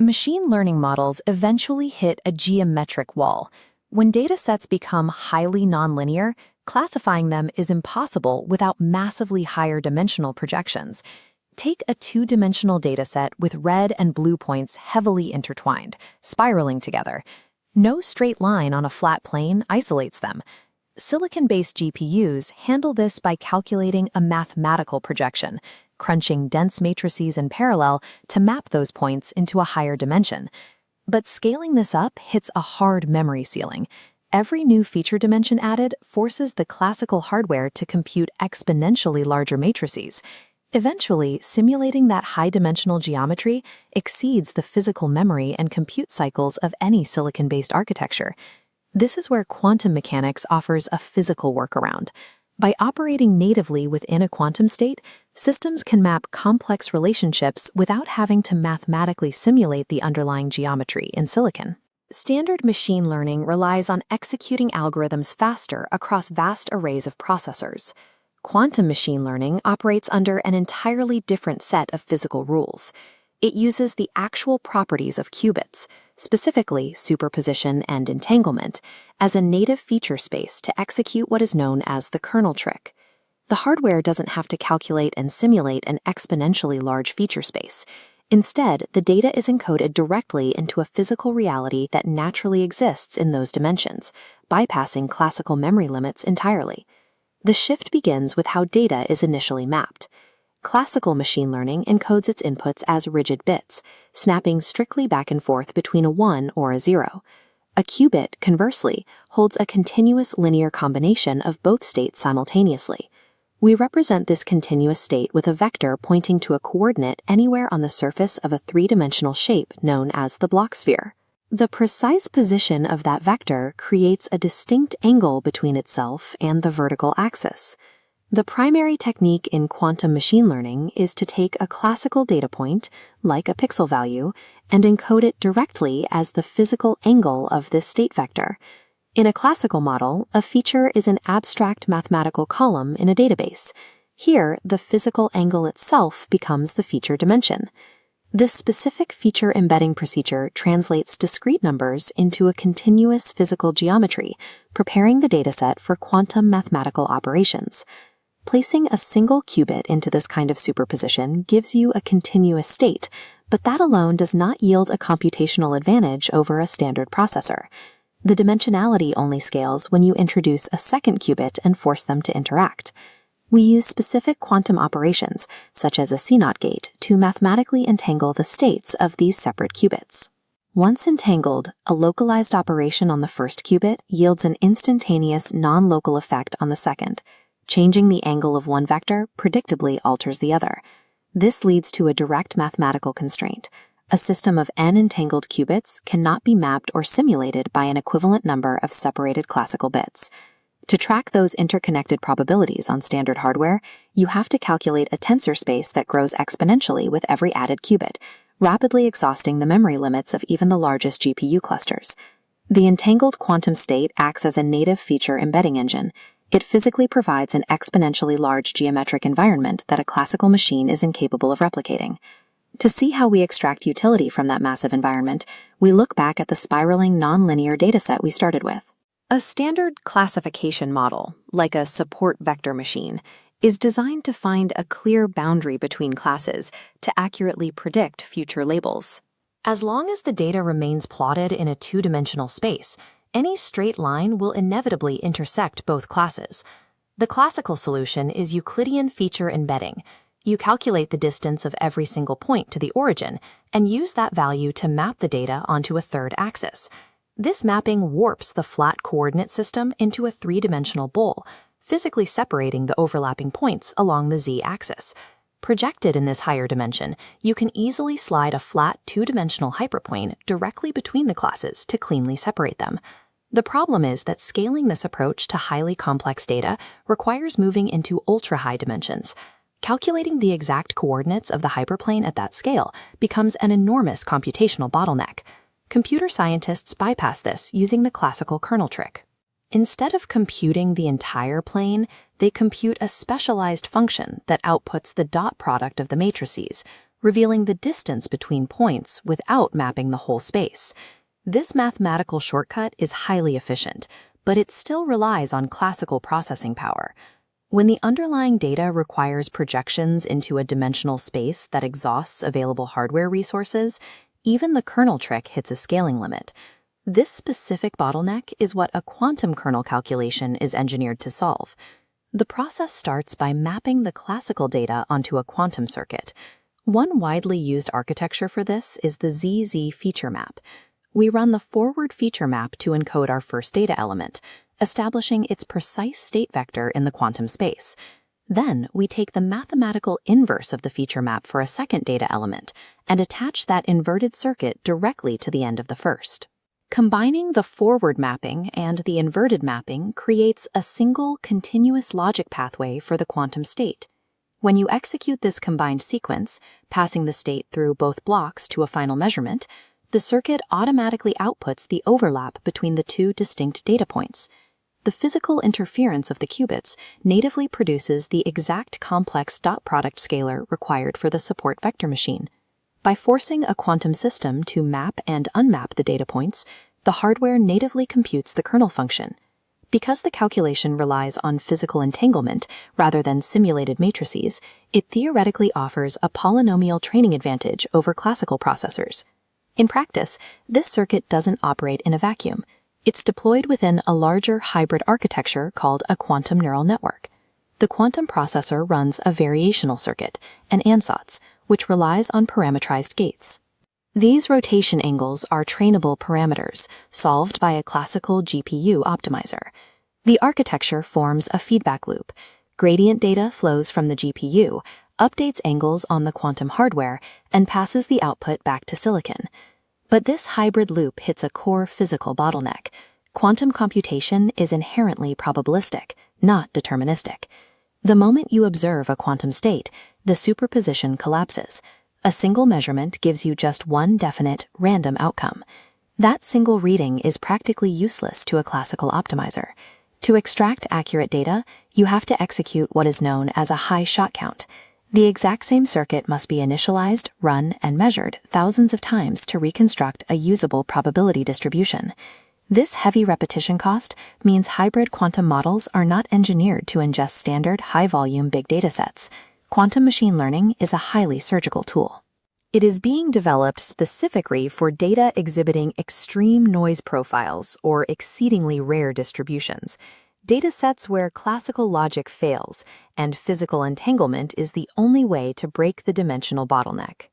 Machine learning models eventually hit a geometric wall. When data sets become highly nonlinear, classifying them is impossible without massively higher dimensional projections. Take a two-dimensional dataset with red and blue points heavily intertwined, spiraling together. No straight line on a flat plane isolates them. Silicon-based GPUs handle this by calculating a mathematical projection, crunching dense matrices in parallel to map those points into a higher dimension. But scaling this up hits a hard memory ceiling. Every new feature dimension added forces the classical hardware to compute exponentially larger matrices. Eventually, simulating that high-dimensional geometry exceeds the physical memory and compute cycles of any silicon-based architecture. This is where quantum mechanics offers a physical workaround. By operating natively within a quantum state, systems can map complex relationships without having to mathematically simulate the underlying geometry in silicon. Standard machine learning relies on executing algorithms faster across vast arrays of processors. Quantum machine learning operates under an entirely different set of physical rules. It uses the actual properties of qubits, specifically superposition and entanglement, as a native feature space to execute what is known as the kernel trick. The hardware doesn't have to calculate and simulate an exponentially large feature space. Instead, the data is encoded directly into a physical reality that naturally exists in those dimensions, bypassing classical memory limits entirely. The shift begins with how data is initially mapped. Classical machine learning encodes its inputs as rigid bits, snapping strictly back and forth between a 1 or a 0. A qubit, conversely, holds a continuous linear combination of both states simultaneously. We represent this continuous state with a vector pointing to a coordinate anywhere on the surface of a three-dimensional shape known as the Bloch sphere. The precise position of that vector creates a distinct angle between itself and the vertical axis. The primary technique in quantum machine learning is to take a classical data point, like a pixel value, and encode it directly as the physical angle of this state vector. In a classical model, a feature is an abstract mathematical column in a database. Here, the physical angle itself becomes the feature dimension. This specific feature embedding procedure translates discrete numbers into a continuous physical geometry, preparing the dataset for quantum mathematical operations. Placing a single qubit into this kind of superposition gives you a continuous state, but that alone does not yield a computational advantage over a standard processor. The dimensionality only scales when you introduce a second qubit and force them to interact. We use specific quantum operations, such as a CNOT gate, to mathematically entangle the states of these separate qubits. Once entangled, a localized operation on the first qubit yields an instantaneous non-local effect on the second. Changing the angle of one vector predictably alters the other. This leads to a direct mathematical constraint. A system of n entangled qubits cannot be mapped or simulated by an equivalent number of separated classical bits. To track those interconnected probabilities on standard hardware, you have to calculate a tensor space that grows exponentially with every added qubit, rapidly exhausting the memory limits of even the largest GPU clusters. The entangled quantum state acts as a native feature embedding engine. It physically provides an exponentially large geometric environment that a classical machine is incapable of replicating. To see how we extract utility from that massive environment, we look back at the spiraling nonlinear dataset we started with. A standard classification model, like a support vector machine, is designed to find a clear boundary between classes to accurately predict future labels. As long as the data remains plotted in a two-dimensional space, any straight line will inevitably intersect both classes. The classical solution is Euclidean feature embedding. You calculate the distance of every single point to the origin and use that value to map the data onto a third axis. This mapping warps the flat coordinate system into a three-dimensional bowl, physically separating the overlapping points along the z-axis. Projected in this higher dimension, you can easily slide a flat two-dimensional hyperplane directly between the classes to cleanly separate them. The problem is that scaling this approach to highly complex data requires moving into ultra-high dimensions. Calculating the exact coordinates of the hyperplane at that scale becomes an enormous computational bottleneck. Computer scientists bypass this using the classical kernel trick. Instead of computing the entire plane, they compute a specialized function that outputs the dot product of the matrices, revealing the distance between points without mapping the whole space. This mathematical shortcut is highly efficient, but it still relies on classical processing power. When the underlying data requires projections into a dimensional space that exhausts available hardware resources, even the kernel trick hits a scaling limit. This specific bottleneck is what a quantum kernel calculation is engineered to solve. The process starts by mapping the classical data onto a quantum circuit. One widely used architecture for this is the ZZ feature map. We run the forward feature map to encode our first data element, establishing its precise state vector in the quantum space. Then we take the mathematical inverse of the feature map for a second data element and attach that inverted circuit directly to the end of the first. Combining the forward mapping and the inverted mapping creates a single continuous logic pathway for the quantum state. When you execute this combined sequence, passing the state through both blocks to a final measurement, the circuit automatically outputs the overlap between the two distinct data points. The physical interference of the qubits natively produces the exact complex dot product scalar required for the support vector machine. By forcing a quantum system to map and unmap the data points, the hardware natively computes the kernel function. Because the calculation relies on physical entanglement rather than simulated matrices, it theoretically offers a polynomial training advantage over classical processors. In practice, this circuit doesn't operate in a vacuum. It's deployed within a larger hybrid architecture called a quantum neural network. The quantum processor runs a variational circuit, an ansatz, which relies on parametrized gates. These rotation angles are trainable parameters, solved by a classical GPU optimizer. The architecture forms a feedback loop. Gradient data flows from the GPU, updates angles on the quantum hardware, and passes the output back to silicon. But this hybrid loop hits a core physical bottleneck. Quantum computation is inherently probabilistic, not deterministic. The moment you observe a quantum state, the superposition collapses. A single measurement gives you just one definite, random outcome. That single reading is practically useless to a classical optimizer. To extract accurate data, you have to execute what is known as a high shot count. The exact same circuit must be initialized, run, and measured thousands of times to reconstruct a usable probability distribution. This heavy repetition cost means hybrid quantum models are not engineered to ingest standard, high-volume big data sets. Quantum machine learning is a highly surgical tool. It is being developed specifically for data exhibiting extreme noise profiles or exceedingly rare distributions. Datasets where classical logic fails and physical entanglement is the only way to break the dimensional bottleneck.